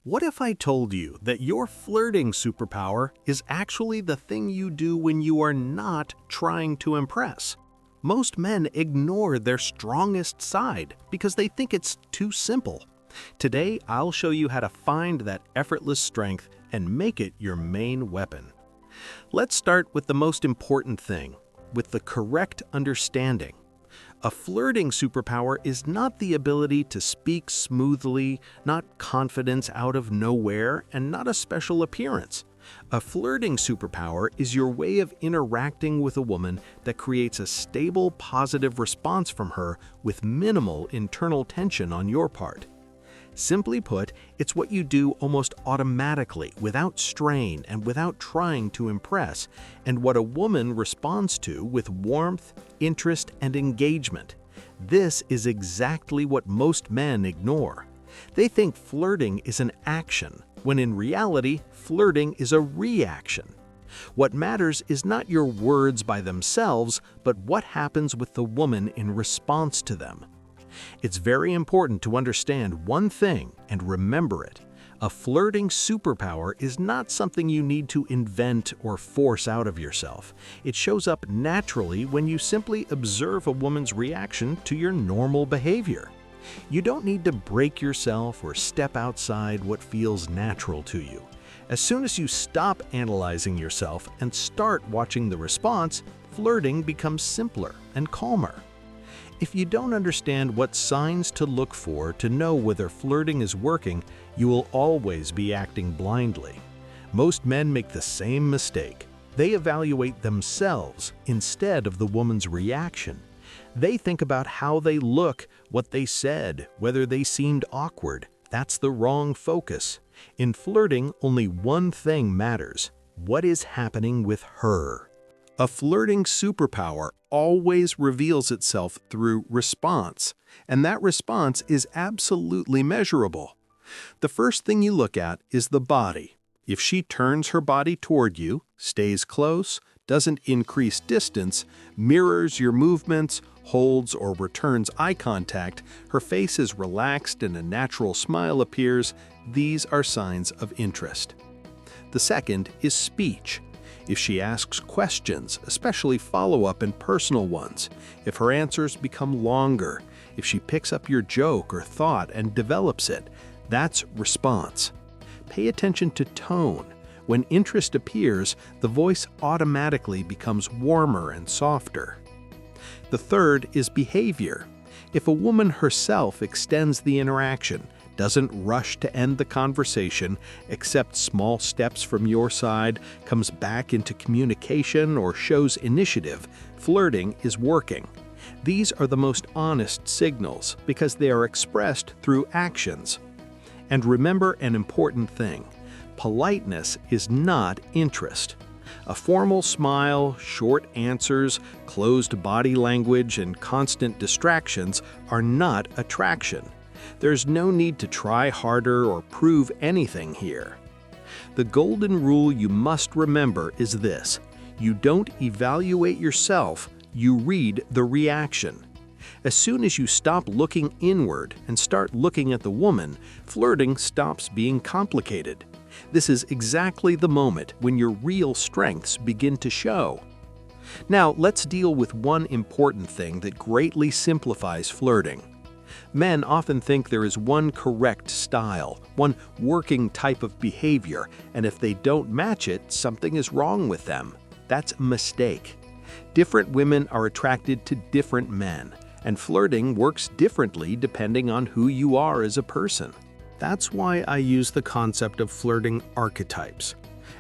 What if I told you that your flirting superpower is actually the thing you do when you are not trying to impress? Most men ignore their strongest side because they think it's too simple. Today, I'll show you how to find that effortless strength and make it your main weapon. Let's start with the most important thing, with the correct understanding. A flirting superpower is not the ability to speak smoothly, not confidence out of nowhere, and not a special appearance. A flirting superpower is your way of interacting with a woman that creates a stable, positive response from her with minimal internal tension on your part. Simply put, it's what you do almost automatically, without strain and without trying to impress, and what a woman responds to with warmth, interest, and engagement. This is exactly what most men ignore. They think flirting is an action, when in reality, flirting is a reaction. What matters is not your words by themselves, but what happens with the woman in response to them. It's very important to understand one thing and remember it. A flirting superpower is not something you need to invent or force out of yourself. It shows up naturally when you simply observe a woman's reaction to your normal behavior. You don't need to break yourself or step outside what feels natural to you. As soon as you stop analyzing yourself and start watching the response, flirting becomes simpler and calmer. If you don't understand what signs to look for to know whether flirting is working, you will always be acting blindly. Most men make the same mistake. They evaluate themselves instead of the woman's reaction. They think about how they look, what they said, whether they seemed awkward. That's the wrong focus. In flirting, only one thing matters: what is happening with her. A flirting superpower always reveals itself through response, and that response is absolutely measurable. The first thing you look at is the body. If she turns her body toward you, stays close, doesn't increase distance, mirrors your movements, holds or returns eye contact, her face is relaxed and a natural smile appears, these are signs of interest. The second is speech. If she asks questions, especially follow-up and personal ones, if her answers become longer, if she picks up your joke or thought and develops it, that's response. Pay attention to tone. When interest appears, the voice automatically becomes warmer and softer. The third is behavior. If a woman herself extends the interaction, doesn't rush to end the conversation, accepts small steps from your side, comes back into communication, or shows initiative, flirting is working. These are the most honest signals because they are expressed through actions. And remember an important thing: politeness is not interest. A formal smile, short answers, closed body language, and constant distractions are not attraction. There's no need to try harder or prove anything here. The golden rule you must remember is this: you don't evaluate yourself, you read the reaction. As soon as you stop looking inward and start looking at the woman, flirting stops being complicated. This is exactly the moment when your real strengths begin to show. Now, let's deal with one important thing that greatly simplifies flirting. Men often think there is one correct style, one working type of behavior, and if they don't match it, something is wrong with them. That's a mistake. Different women are attracted to different men, and flirting works differently depending on who you are as a person. That's why I use the concept of flirting archetypes.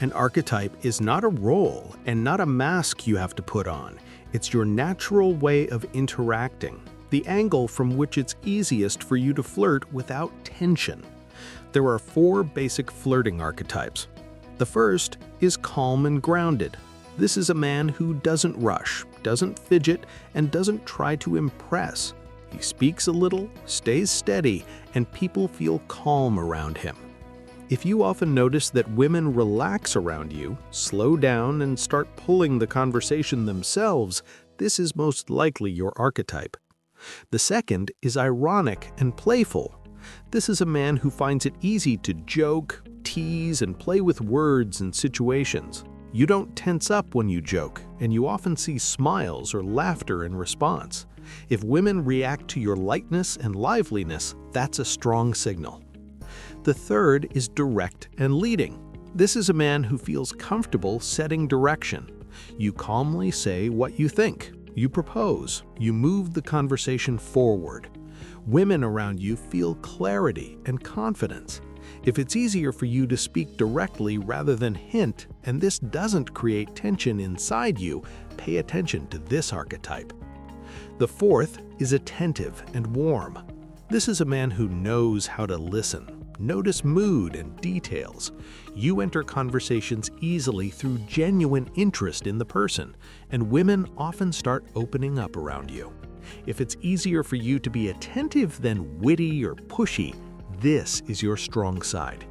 An archetype is not a role and not a mask you have to put on. It's your natural way of interacting, the angle from which it's easiest for you to flirt without tension. There are 4 basic flirting archetypes. The first is calm and grounded. This is a man who doesn't rush, doesn't fidget, and doesn't try to impress. He speaks a little, stays steady, and people feel calm around him. If you often notice that women relax around you, slow down, and start pulling the conversation themselves, this is most likely your archetype. The second is ironic and playful. This is a man who finds it easy to joke, tease, and play with words and situations. You don't tense up when you joke, and you often see smiles or laughter in response. If women react to your lightness and liveliness, that's a strong signal. The third is direct and leading. This is a man who feels comfortable setting direction. You calmly say what you think. You propose. You move the conversation forward. Women around you feel clarity and confidence. If it's easier for you to speak directly rather than hint, and this doesn't create tension inside you, pay attention to this archetype. The fourth is attentive and warm. This is a man who knows how to listen. Notice mood and details. You enter conversations easily through genuine interest in the person, and women often start opening up around you. If it's easier for you to be attentive than witty or pushy, this is your strong side.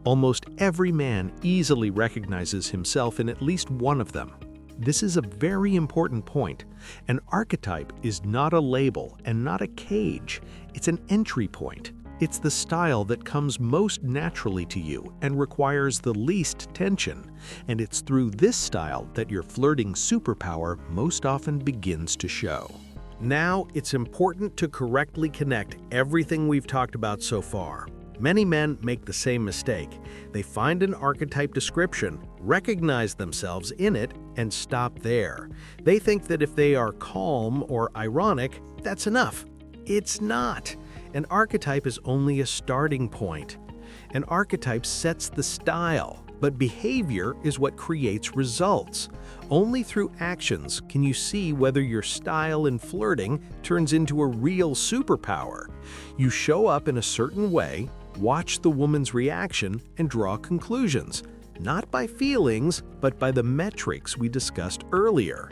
Almost every man easily recognizes himself in at least one of them. This is a very important point. An archetype is not a label and not a cage. It's an entry point. It's the style that comes most naturally to you and requires the least tension. And it's through this style that your flirting superpower most often begins to show. Now, it's important to correctly connect everything we've talked about so far. Many men make the same mistake. They find an archetype description, recognize themselves in it, and stop there. They think that if they are calm or ironic, that's enough. It's not. An archetype is only a starting point. An archetype sets the style, but behavior is what creates results. Only through actions can you see whether your style in flirting turns into a real superpower. You show up in a certain way, watch the woman's reaction, and draw conclusions, not by feelings, but by the metrics we discussed earlier.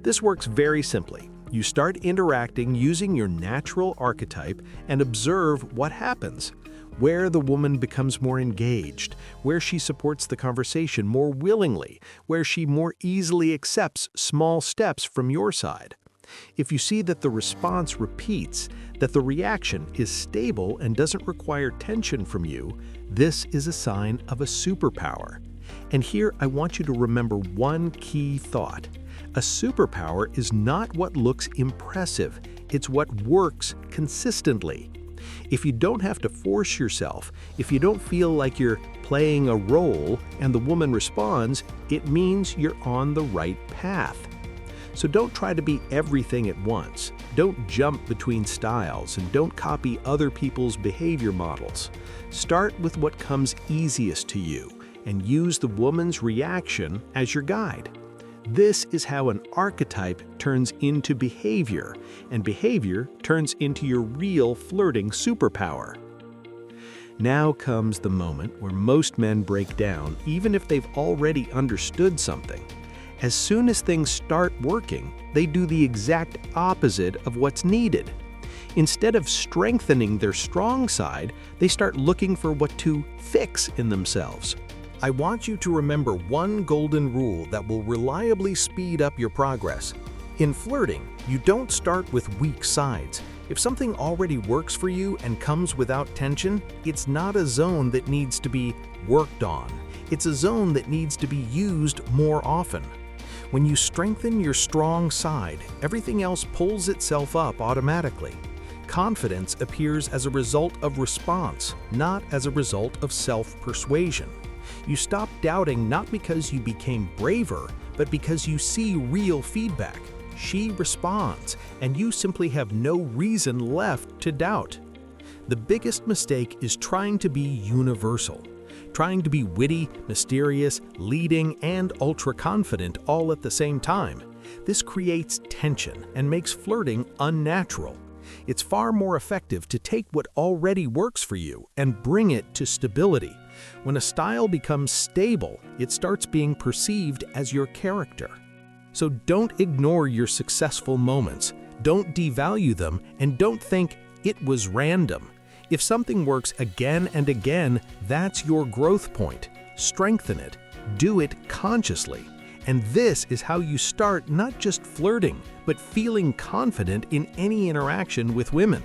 This works very simply. You start interacting using your natural archetype and observe what happens. Where the woman becomes more engaged, where she supports the conversation more willingly, where she more easily accepts small steps from your side. If you see that the response repeats, that the reaction is stable and doesn't require tension from you, this is a sign of a superpower. And here I want you to remember one key thought. A superpower is not what looks impressive, it's what works consistently. If you don't have to force yourself, if you don't feel like you're playing a role and the woman responds, it means you're on the right path. So don't try to be everything at once. Don't jump between styles and don't copy other people's behavior models. Start with what comes easiest to you and use the woman's reaction as your guide. This is how an archetype turns into behavior, and behavior turns into your real flirting superpower. Now comes the moment where most men break down, even if they've already understood something. As soon as things start working, they do the exact opposite of what's needed. Instead of strengthening their strong side, they start looking for what to fix in themselves. I want you to remember one golden rule that will reliably speed up your progress. In flirting, you don't start with weak sides. If something already works for you and comes without tension, it's not a zone that needs to be worked on. It's a zone that needs to be used more often. When you strengthen your strong side, everything else pulls itself up automatically. Confidence appears as a result of response, not as a result of self-persuasion. You stop doubting not because you became braver, but because you see real feedback. She responds, and you simply have no reason left to doubt. The biggest mistake is trying to be universal. Trying to be witty, mysterious, leading, and ultra-confident all at the same time. This creates tension and makes flirting unnatural. It's far more effective to take what already works for you and bring it to stability. When a style becomes stable, it starts being perceived as your character. So don't ignore your successful moments, don't devalue them, and don't think it was random. If something works again and again, that's your growth point. Strengthen it. Do it consciously. And this is how you start not just flirting, but feeling confident in any interaction with women.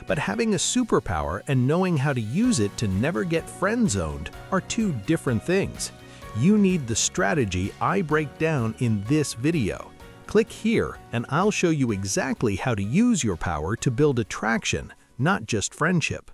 But having a superpower and knowing how to use it to never get friend-zoned are two different things. You need the strategy I break down in this video. Click here and I'll show you exactly how to use your power to build attraction, not just friendship.